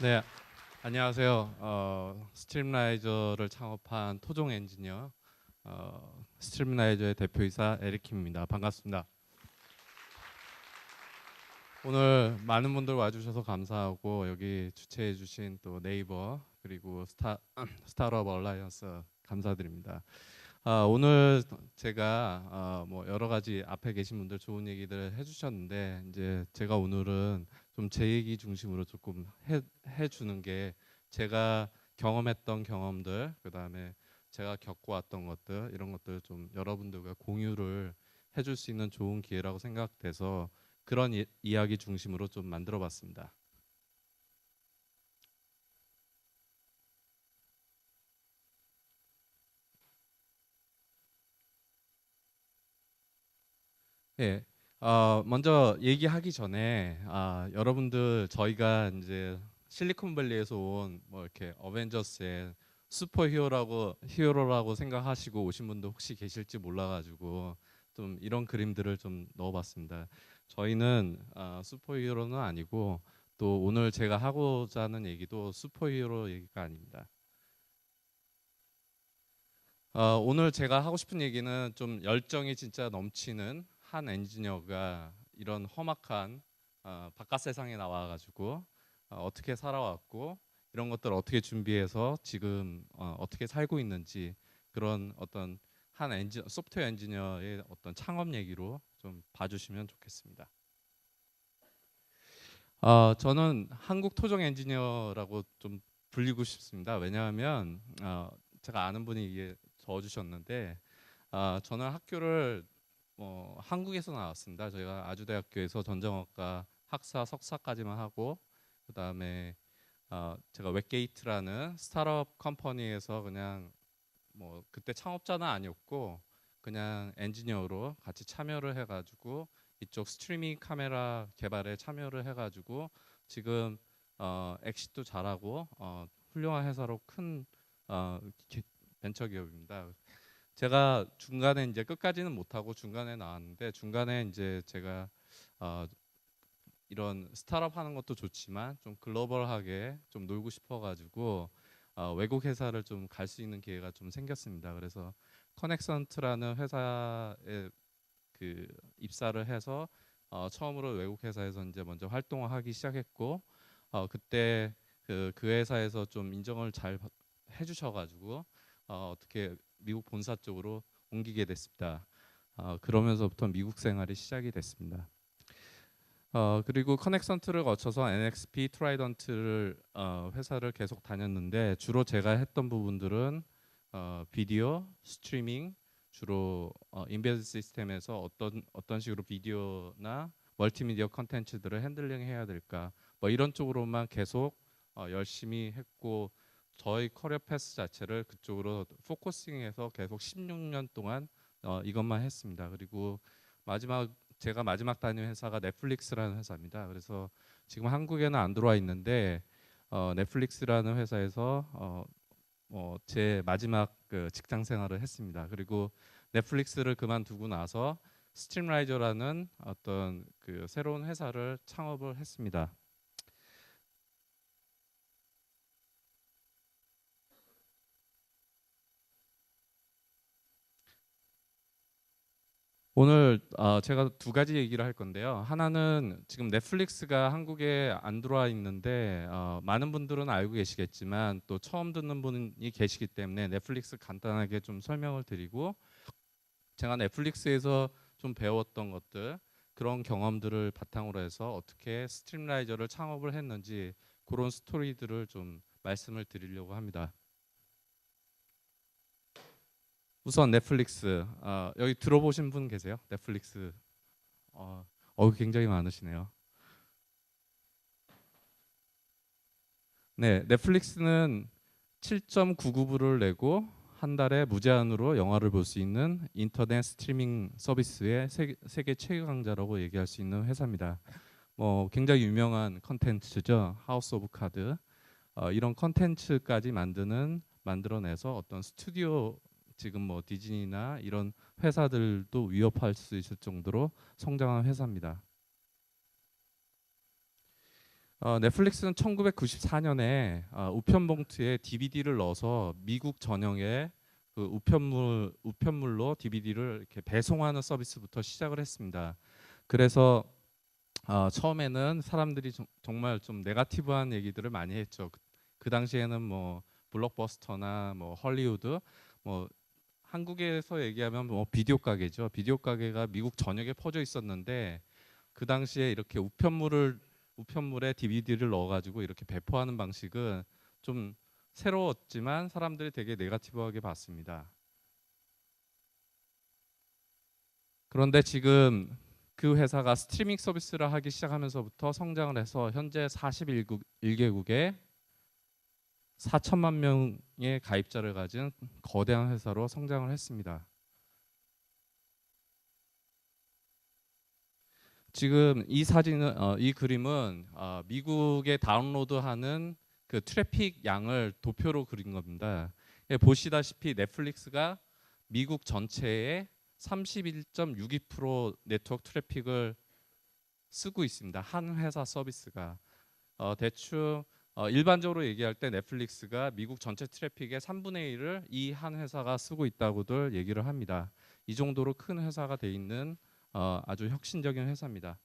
네, 안녕하세요. 스트림라이저를 창업한 토종 엔지니어 스트림라이저의 대표이사 에릭킴입니다. 반갑습니다. 오늘 많은 분들 와주셔서 감사하고 여기 주최해주신 또 네이버 그리고 스타트업 얼라이언스 감사드립니다. 오늘 제가 뭐 여러 가지 앞에 계신 분들 좋은 얘기들 해주셨는데 이제 제가 오늘은 좀 제 얘기 중심으로 조금 해주는 게 제가 경험했던 경험들 그다음에 제가 겪어왔던 것들 이런 것들 좀 여러분들과 공유를 해줄 수 있는 좋은 기회라고 생각돼서 그런 이야기 중심으로 좀 만들어봤습니다. 예. 먼저 얘기하기 전에 여러분들 저희가 이제 실리콘밸리에서 온 뭐 이렇게 어벤져스의 히어로라고 생각하시고 오신 분도 혹시 계실지 몰라가지고 좀 이런 그림들을 좀 넣어봤습니다. 저희는 슈퍼히어로는 아니고 또 오늘 제가 하고자 하는 얘기도 슈퍼히어로 얘기가 아닙니다. 오늘 제가 하고 싶은 얘기는 좀 열정이 진짜 넘치는 한 엔지니어가 이런 험악한 바깥 세상에 나와가지고 어떻게 살아왔고 이런 것들 어떻게 준비해서 지금 어떻게 살고 있는지 그런 어떤 소프트웨어 엔지니어의 어떤 창업 얘기로 좀 봐주시면 좋겠습니다. 저는 한국 토종 엔지니어라고 좀 불리고 싶습니다. 왜냐하면 제가 아는 분이 이게 적어주셨는데 저는 학교를 한국에서 나왔습니다. 저희가 아주대학교에서 전자공학과 학사 석사까지만 하고 그다음에 제가 웹게이트라는 스타트업 컴퍼니에서 그냥 뭐 그때 창업자는 아니었고 그냥 엔지니어로 같이 참여를 해가지고 이쪽 스트리밍 카메라 개발에 참여를 해가지고 지금 엑시트도 잘하고 훌륭한 회사로 큰 어, 벤처 기업입니다. 제가 중간에 이제 끝까지는 못하고 중간에 나왔는데 중간에 이제 제가 어, 이런 스타트업 하는 것도 좋지만 좀 글로벌하게 좀 놀고 싶어가지고 외국 회사를 좀 갈 수 있는 기회가 좀 생겼습니다. 그래서 커넥선트라는 회사에 그 입사를 해서 처음으로 외국 회사에서 이제 먼저 활동을 하기 시작했고 그때 그 회사에서 좀 인정을 잘 해주셔가지고 어떻게 미국 본사 쪽으로 옮기게 됐습니다. 그러면서부터 미국 생활이 시작이 됐습니다. 그리고 커넥선트를 거쳐서 NXP 트라이던트를 회사를 계속 다녔는데 주로 제가 했던 부분들은 비디오 스트리밍 주로 인베드 시스템에서 어떤 식으로 비디오나 멀티미디어 컨텐츠들을 핸들링 해야 될까 뭐 이런 쪽으로만 계속 열심히 했고 저희 커리어 패스 자체를 그쪽으로 포커싱해서 계속 16년 동안 이것만 했습니다. 그리고 마지막 제가 마지막 다닌 회사가 넷플릭스라는 회사입니다. 그래서 지금 한국에는 안 들어와 있는데 넷플릭스라는 회사에서 제 마지막 그 직장 생활을 했습니다. 그리고 넷플릭스를 그만두고 나서 스트림라이저라는 어떤 그 새로운 회사를 창업을 했습니다. 오늘 제가 두 가지 얘기를 할 건데요. 하나는 지금 넷플릭스가 한국에 안 들어와 있는데 많은 분들은 알고 계시겠지만 또 처음 듣는 분이 계시기 때문에 넷플릭스 간단하게 좀 설명을 드리고 제가 넷플릭스에서 좀 배웠던 것들 그런 경험들을 바탕으로 해서 어떻게 스트림라이저를 창업을 했는지 그런 스토리들을 좀 말씀을 드리려고 합니다. 우선 넷플릭스 여기 들어보신 분 계세요? 넷플릭스 굉장히 많으시네요. 네, 넷플릭스는 7.99불을 내고 한 달에 무제한으로 영화를 볼 수 있는 인터넷 스트리밍 서비스의 세계 최강자라고 얘기할 수 있는 회사입니다. 뭐 굉장히 유명한 컨텐츠죠. 하우스 오브 카드. 이런 컨텐츠까지 만들어내서 어떤 스튜디오 지금 뭐 디즈니나 이런 회사들도 위협할 수 있을 정도로 성장한 회사입니다. 넷플릭스는 1994년에 우편 봉투에 DVD를 넣어서 미국 전역에 그 우편물로 DVD를 이렇게 배송하는 서비스부터 시작을 했습니다. 그래서 처음에는 사람들이 정말 좀 네거티브한 얘기들을 많이 했죠. 그 당시에는 뭐 블록버스터나 뭐 헐리우드, 뭐 한국에서 얘기하면 뭐 비디오 가게죠. 비디오 가게가 미국 전역에 퍼져 있었는데 그 당시에 이렇게 우편물에 DVD를 넣어가지고 이렇게 배포하는 방식은 좀 새로웠지만 사람들이 되게 네거티브하게 봤습니다. 그런데 지금 그 회사가 스트리밍 서비스를 하기 시작하면서부터 성장을 해서 현재 41개국에 4천만 명의 가입자를 가진 거대한 회사로 성장을 했습니다. 지금 이 그림은 미국에 다운로드하는 그 트래픽 양을 도표로 그린 겁니다. 예, 보시다시피 넷플릭스가 미국 전체의 31.62% 네트워크 트래픽을 쓰고 있습니다. 한 회사 서비스가 대충 일반적으로 얘기할 때 넷플릭스가 미국 전체 트래픽의 3분의 1을 이 한 회사가 쓰고 있다고들 얘기를 합니다. 이 정도로 큰 회사가 돼 있는 아주 혁신적인 회사입니다.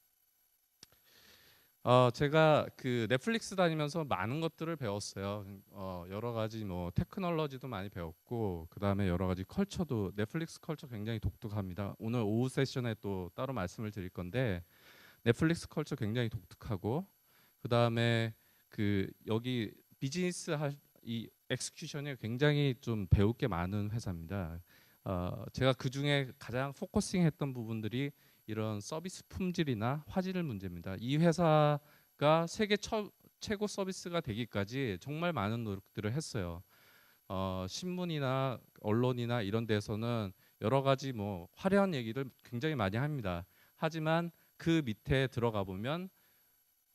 제가 그 넷플릭스 다니면서 많은 것들을 배웠어요. 여러 가지 뭐 테크놀로지도 많이 배웠고, 그 다음에 여러 가지 컬처도 넷플릭스 컬처 굉장히 독특합니다. 오늘 오후 세션에 또 따로 말씀을 드릴 건데 넷플릭스 컬처 굉장히 독특하고, 그 다음에 그 여기 비즈니스 이 엑스큐션이 굉장히 좀 배울 게 많은 회사입니다. 제가 그 중에 가장 포커싱했던 부분들이 이런 서비스 품질이나 화질 문제입니다. 이 회사가 최고 서비스가 되기까지 정말 많은 노력들을 했어요. 신문이나 언론이나 이런 데서는 여러 가지 뭐 화려한 얘기를 굉장히 많이 합니다. 하지만 그 밑에 들어가 보면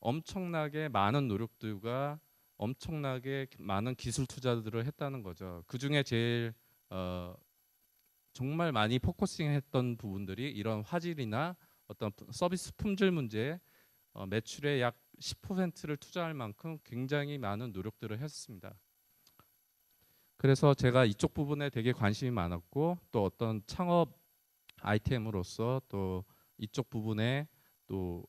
엄청나게 많은 노력들과 엄청나게 많은 기술 투자들을 했다는 거죠. 그 중에 제일 정말 많이 포커싱했던 부분들이 이런 화질이나 어떤 서비스 품질 문제에 매출의 약 10%를 투자할 만큼 굉장히 많은 노력들을 했습니다. 그래서 제가 이쪽 부분에 되게 관심이 많았고 또 어떤 창업 아이템으로서 또 이쪽 부분에 또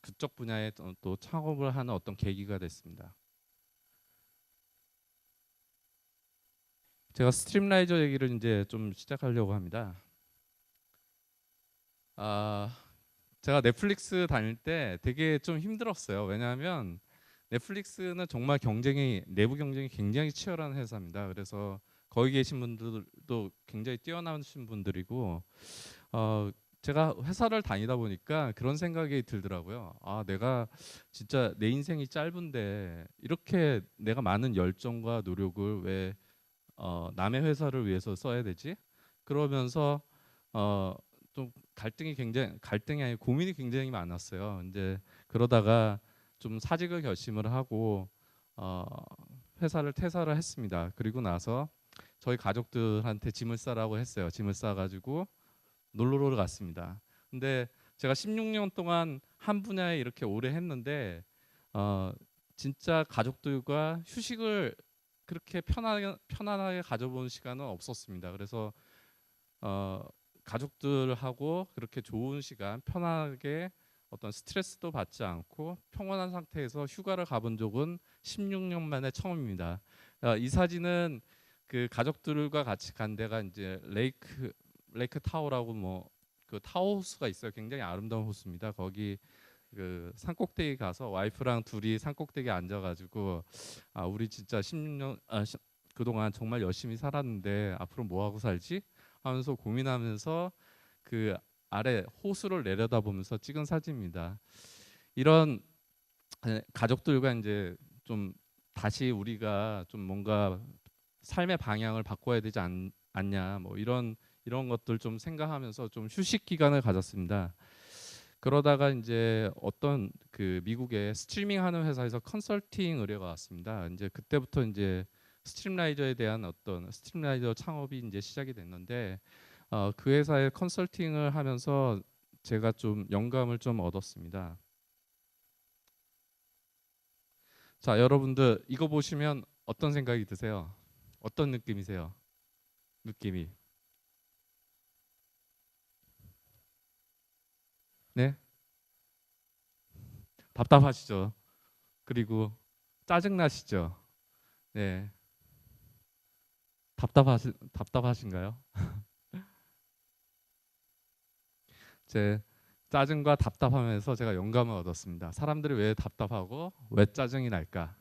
그쪽 분야에 또 창업을 하는 어떤 계기가 됐습니다. 제가 스트림라이저 얘기를 이제 좀 시작하려고 합니다. 아, 제가 넷플릭스 다닐 때 되게 좀 힘들었어요. 왜냐하면 넷플릭스는 정말 내부 경쟁이 굉장히 치열한 회사입니다. 그래서 거기 계신 분들도 굉장히 뛰어나신 분들이고, 어, 제가 회사를 다니다 보니까 그런 생각이 들더라고요. 아, 내가 진짜 내 인생이 짧은데 이렇게 내가 많은 열정과 노력을 왜 남의 회사를 위해서 써야 되지? 그러면서 어, 좀 갈등이 아니고 고민이 굉장히 많았어요. 이제 그러다가 좀 사직을 결심을 하고 어, 회사를 퇴사를 했습니다. 그리고 나서 저희 가족들한테 짐을 싸라고 했어요. 짐을 싸가지고 놀러를 갔습니다. 근데 제가 16년 동안 한 분야에 이렇게 오래 했는데 어, 진짜 가족들과 휴식을 그렇게 편안하게 가져본 시간은 없었습니다. 그래서 어, 가족들하고 그렇게 좋은 시간 편하게 어떤 스트레스도 받지 않고 평온한 상태에서 휴가를 가본 적은 16년 만에 처음입니다. 이 사진은 그 가족들과 같이 간 데가 이제 레이크 타워라고 뭐 그 타워호수가 있어요. 굉장히 아름다운 호수입니다. 거기 그 산꼭대기 가서 와이프랑 둘이 산꼭대기에 앉아가지고 우리 진짜 16년 그동안 정말 열심히 살았는데 앞으로 뭐 하고 살지 하면서 고민하면서 그 아래 호수를 내려다보면서 찍은 사진입니다. 이런 가족들과 이제 좀 다시 우리가 좀 뭔가 삶의 방향을 바꿔야 되지 않냐 뭐 이런 것들 좀 생각하면서 좀 휴식 기간을 가졌습니다. 그러다가 이제 어떤 그 미국의 스트리밍 하는 회사에서 컨설팅 의뢰가 왔습니다. 이제 그때부터 이제 스트림라이저에 대한 어떤 스트림라이저 창업이 이제 시작이 됐는데 그 회사에 컨설팅을 하면서 제가 좀 영감을 좀 얻었습니다. 자, 여러분들 이거 보시면 어떤 생각이 드세요? 어떤 느낌이세요? 느낌이. 네? 답답하시죠? 그리고 짜증나시죠? 네. 답답하신가요? 제 짜증과 답답함에서 제가 영감을 얻었습니다. 사람들이 왜 답답하고 왜 짜증이 날까?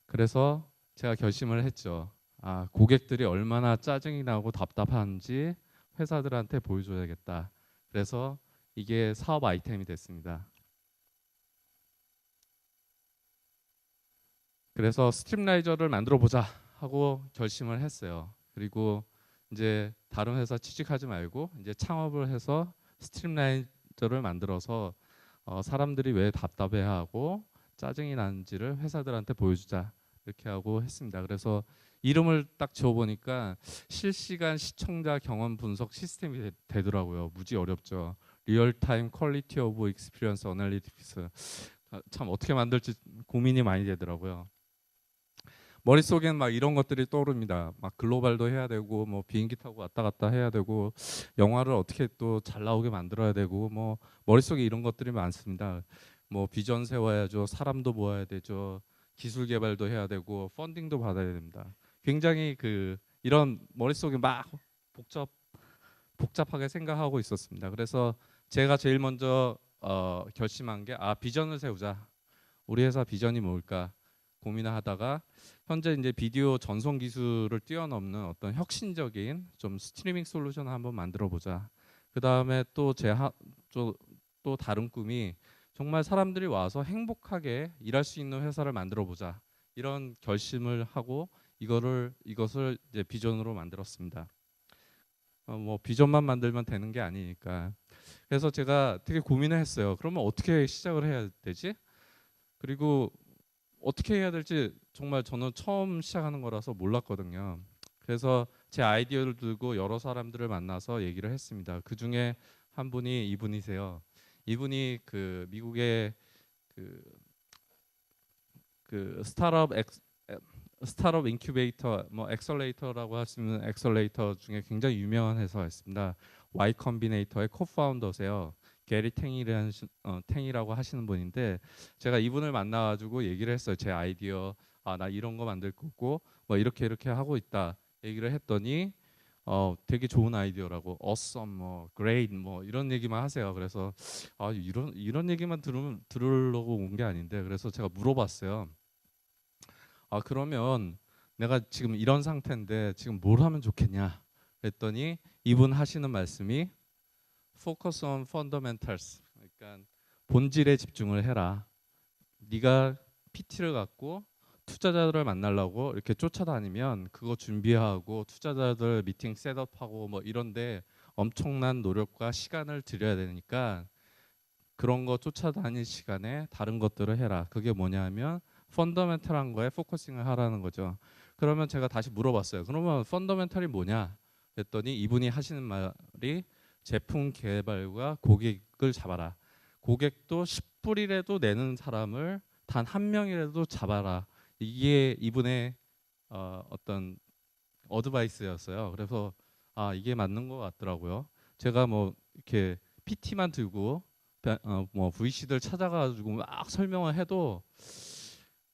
그래서 제가 결심을 했죠. 아, 고객들이 얼마나 짜증이 나고 답답한지 회사들한테 보여줘야겠다. 그래서 이게 사업 아이템이 됐습니다. 그래서 스트림라이저를 만들어 보자 하고 결심을 했어요. 그리고 이제 다른 회사 취직하지 말고 이제 창업을 해서 스트림라이저를 만들어서 사람들이 왜 답답해하고 짜증이 나는지를 회사들한테 보여주자 이렇게 하고 했습니다. 그래서 이름을 딱 지어보니까 실시간 시청자 경험 분석 시스템이 되더라고요. 무지 어렵죠. 리얼타임 퀄리티 오브 익스피리언스 어널리틱스. 참 어떻게 만들지 고민이 많이 되더라고요. 머릿속엔 막 이런 것들이 떠오릅니다. 막 글로벌도 해야 되고 뭐 비행기 타고 왔다 갔다 해야 되고 영화를 어떻게 또 잘 나오게 만들어야 되고 뭐 머릿속에 이런 것들이 많습니다. 뭐 비전 세워야죠. 사람도 모아야 되죠. 기술 개발도 해야 되고 펀딩도 받아야 됩니다. 굉장히 그 이런 머릿속에 막 복잡 복잡하게 생각하고 있었습니다. 그래서 제가 제일 먼저 결심한 게 비전을 세우자. 우리 회사 비전이 뭘까 고민을 하다가 현재 이제 비디오 전송 기술을 뛰어넘는 어떤 혁신적인 좀 스트리밍 솔루션을 한번 만들어 보자. 그 다음에 또 다른 꿈이 정말 사람들이 와서 행복하게 일할 수 있는 회사를 만들어 보자. 이런 결심을 하고 이것을 이제 비전으로 만들었습니다. 뭐 비전만 만들면 되는 게 아니니까. 그래서 제가 되게 고민을 했어요. 그러면 어떻게 시작을 해야 되지? 그리고 어떻게 해야 될지 정말 저는 처음 시작하는 거라서 몰랐거든요. 그래서 제 아이디어를 들고 여러 사람들을 만나서 얘기를 했습니다. 그 중에 한 분이 이분이세요. 이분이 그 미국의 그, 그 스타트업 인큐베이터 뭐 엑셀레이터라고 할 수 있는 엑셀레이터 중에 굉장히 유명한 회사였습니다. Y 컴비네이터의 코파운더세요. 게리 탱이라고 하시는 분인데 제가 이분을 만나가지고 얘기를 했어요. 제 아이디어 나 이런 거 만들 거고 뭐 이렇게 하고 있다 얘기를 했더니 되게 좋은 아이디어라고 awesome 뭐 great 뭐 이런 얘기만 하세요. 그래서 이런 얘기만 들으려고 온 게 아닌데 그래서 제가 물어봤어요. 그러면 내가 지금 이런 상태인데 지금 뭘 하면 좋겠냐 그랬더니 이분 하시는 말씀이 focus on fundamentals 그러니까 본질에 집중을 해라. 네가 PT를 갖고 투자자들을 만나려고 이렇게 쫓아다니면 그거 준비하고 투자자들 미팅 셋업하고 뭐 이런데 엄청난 노력과 시간을 들여야 되니까 그런 거 쫓아다닐 시간에 다른 것들을 해라. 그게 뭐냐면 펀더멘탈한 거에 포커싱을 하라는 거죠. 그러면 제가 다시 물어봤어요. 그러면 펀더멘탈이 뭐냐? 그랬더니 이분이 하시는 말이 제품 개발과 고객을 잡아라. 고객도 10불이라도 내는 사람을 단 한 명이라도 잡아라. 이게 이분의 어떤 어드바이스였어요. 그래서 이게 맞는 것 같더라고요. 제가 뭐 이렇게 PT만 들고 뭐 VC들 찾아가지고 막 설명을 해도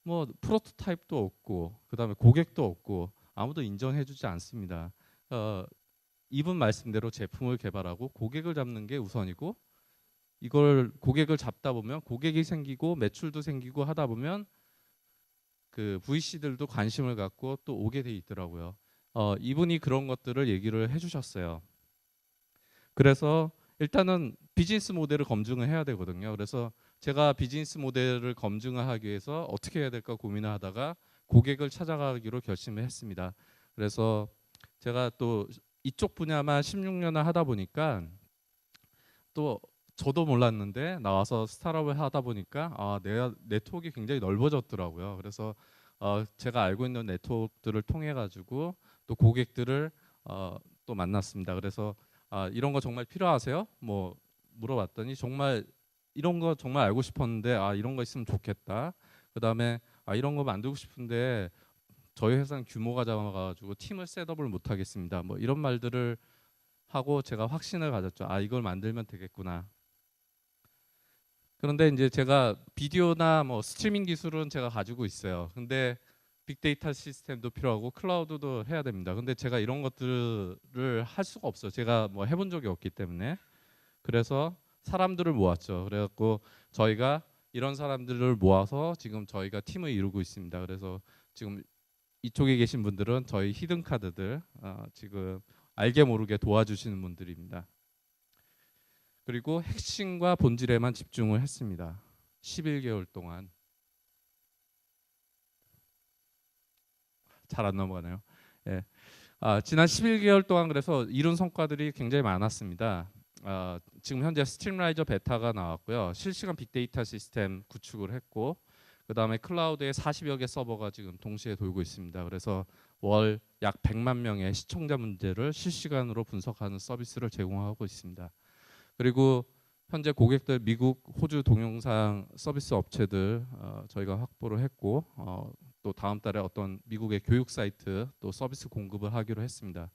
뭐 프로토타입도 없고 그다음에 고객도 없고 아무도 인정해주지 않습니다. 어, 이분 말씀대로 제품을 개발하고 고객을 잡는 게 우선이고 이걸 고객을 잡다 보면 고객이 생기고 매출도 생기고 하다 보면 그 VC들도 관심을 갖고 또 오게 돼 있더라고요. 이분이 그런 것들을 얘기를 해주셨어요. 그래서 일단은 비즈니스 모델을 검증을 해야 되거든요. 그래서 제가 비즈니스 모델을 검증을 하기 위해서 어떻게 해야 될까 고민을 하다가 고객을 찾아가기로 결심을 했습니다. 그래서 제가 또 이쪽 분야만 16년을 하다 보니까 또 저도 몰랐는데 나와서 스타트업을 하다 보니까 내 네트워크가 굉장히 넓어졌더라고요. 그래서 제가 알고 있는 네트워크들을 통해 가지고 또 고객들을 또 만났습니다. 그래서 이런 거 정말 필요하세요? 뭐 물어봤더니 정말 이런 거 정말 알고 싶었는데 이런 거 있으면 좋겠다. 그다음에 이런 거 만들고 싶은데 저희 회사는 규모가 작아가지고 팀을 셋업을 못 하겠습니다. 뭐 이런 말들을 하고 제가 확신을 가졌죠. 이걸 만들면 되겠구나. 그런데 이제 제가 비디오나 뭐 스트리밍 기술은 제가 가지고 있어요. 근데 빅데이터 시스템도 필요하고 클라우드도 해야 됩니다. 근데 제가 이런 것들을 할 수가 없어요. 제가 뭐 해본 적이 없기 때문에. 그래서 사람들을 모았죠. 그래갖고 저희가 이런 사람들을 모아서 지금 저희가 팀을 이루고 있습니다. 그래서 지금 이쪽에 계신 분들은 저희 히든 카드들 지금 알게 모르게 도와주시는 분들입니다. 그리고 핵심과 본질에만 집중을 했습니다. 11개월 동안. 잘 안 넘어가네요. 예. 지난 11개월 동안 그래서 이룬 성과들이 굉장히 많았습니다. 지금 현재 스트림라이저 베타가 나왔고요. 실시간 빅데이터 시스템 구축을 했고, 그 다음에 클라우드에 40여 개 서버가 지금 동시에 돌고 있습니다. 그래서 월 약 100만 명의 시청자 문제를 실시간으로 분석하는 서비스를 제공하고 있습니다. 그리고 현재 고객들 미국, 호주 동영상 서비스 업체들 저희가 확보를 했고 또 다음 달에 어떤 미국의 교육 사이트 또 서비스 공급을 하기로 했습니다.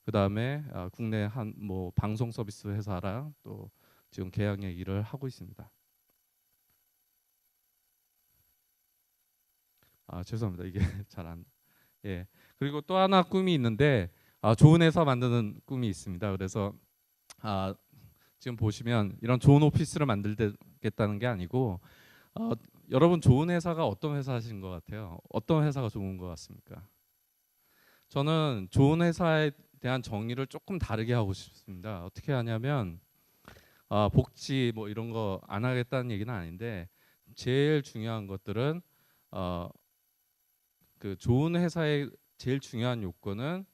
그 다음에 국내 한 뭐 방송 서비스 회사랑 또 지금 계약 얘기를 하고 있습니다. 죄송합니다. 이게 잘 안. 예. 그리고 또 하나 꿈이 있는데 좋은 회사 만드는 꿈이 있습니다. 그래서 지금 보시면 이런 좋은 오피스를 만들겠다는 게 아니고 여러분 좋은 회사가 어떤 회사신 것 같아요? 어떤 회사가 좋은 것 같습니까? 저는 좋은 회사에 대한 정의를 조금 다르게 하고 싶습니다. 어떻게 하냐면 복지 뭐 이런 거 안 하겠다는 얘기는 아닌데 제일 중요한 것들은 그 좋은 회사의 제일 중요한 요건은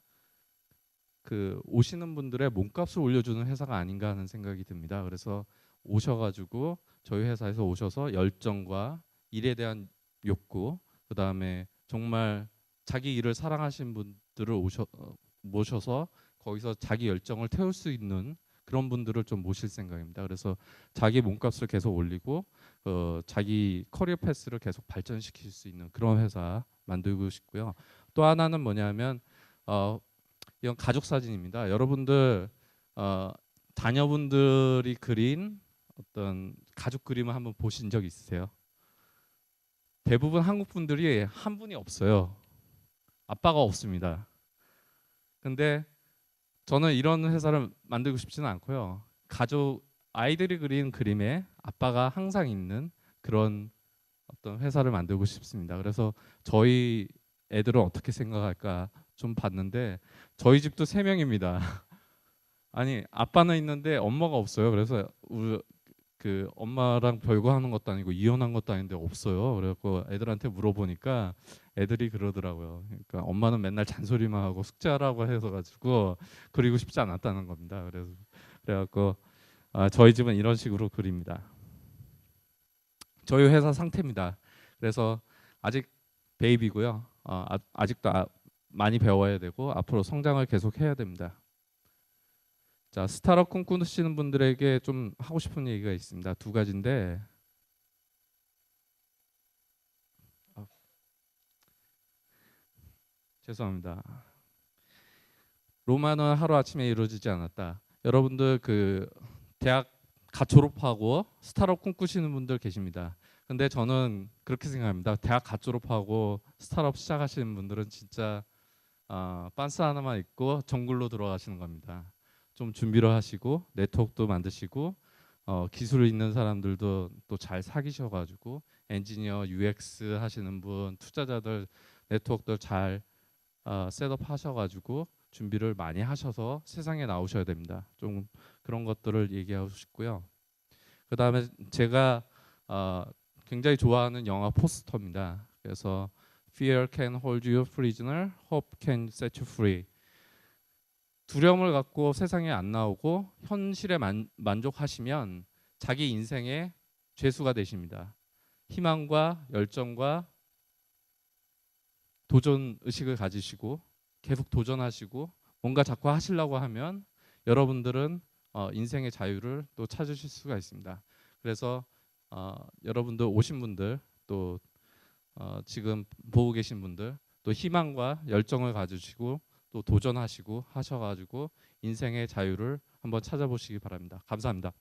그 오시는 분들의 몸값을 올려주는 회사가 아닌가 하는 생각이 듭니다. 그래서 오셔가지고 저희 회사에서 오셔서 열정과 일에 대한 욕구, 그 다음에 정말 자기 일을 사랑하시는 분들을 모셔서 거기서 자기 열정을 태울 수 있는 그런 분들을 좀 모실 생각입니다. 그래서 자기 몸값을 계속 올리고 자기 커리어 패스를 계속 발전시킬 수 있는 그런 회사 만들고 싶고요. 또 하나는 뭐냐면 이건 가족 사진입니다. 여러분들 자녀분들이 그린 어떤 가족 그림을 한번 보신 적 있으세요? 대부분 한국 분들이 한 분이 없어요. 아빠가 없습니다. 근데 저는 이런 회사를 만들고 싶지는 않고요. 가족 아이들이 그린 그림에 아빠가 항상 있는 그런 어떤 회사를 만들고 싶습니다. 그래서 저희 애들은 어떻게 생각할까 좀 봤는데 저희 집도 세 명입니다. 아니 아빠는 있는데 엄마가 없어요. 그래서 우리 그 엄마랑 별거하는 것도 아니고 이혼한 것도 아닌데 없어요. 그래갖고 애들한테 물어보니까 애들이 그러더라고요. 그러니까 엄마는 맨날 잔소리만 하고 숙제하라고 해서 가지고 그리고 싶지 않았다는 겁니다. 그래갖고 저희 집은 이런 식으로 그립니다. 저희 회사 상태입니다. 그래서 아직 베이비고요. 아직도 많이 배워야 되고 앞으로 성장을 계속 해야 됩니다. 자, 스타트업 꿈꾸시는 분들에게 좀 하고 싶은 얘기가 있습니다. 두 가지인데 죄송합니다. 로마는 하루아침에 이루어지지 않았다. 여러분들 그 대학 갓 졸업하고 스타트업 꿈꾸시는 분들 계십니다. 근데 저는 그렇게 생각합니다. 대학 갓 졸업하고 스타트업 시작하시는 분들은 진짜 빤스 하나만 입고 정글로 들어가시는 겁니다. 좀 준비를 하시고 네트워크도 만드시고 기술 있는 사람들도 또 잘 사귀셔가지고 엔지니어, UX 하시는 분, 투자자들 네트워크들 잘 셋업 하셔가지고 준비를 많이 하셔서 세상에 나오셔야 됩니다. 좀 그런 것들을 얘기하고 싶고요. 그 다음에 제가 굉장히 좋아하는 영화 포스터입니다. 그래서 Fear can hold you prisoner, hope can set you free. 두려움을 갖고 세상에 안 나오고 현실에 만족하시면 자기 인생의 죄수가 되십니다. 희망과 열정과 도전 의식을 가지시고 계속 도전하시고 뭔가 자꾸 하시려고 하면 여러분들은 인생의 자유를 또 찾으실 수가 있습니다. 그래서 여러분들 오신 분들 또 지금 보고 계신 분들 또 희망과 열정을 가지시고 또 도전하시고 하셔가지고 인생의 자유를 한번 찾아보시기 바랍니다. 감사합니다.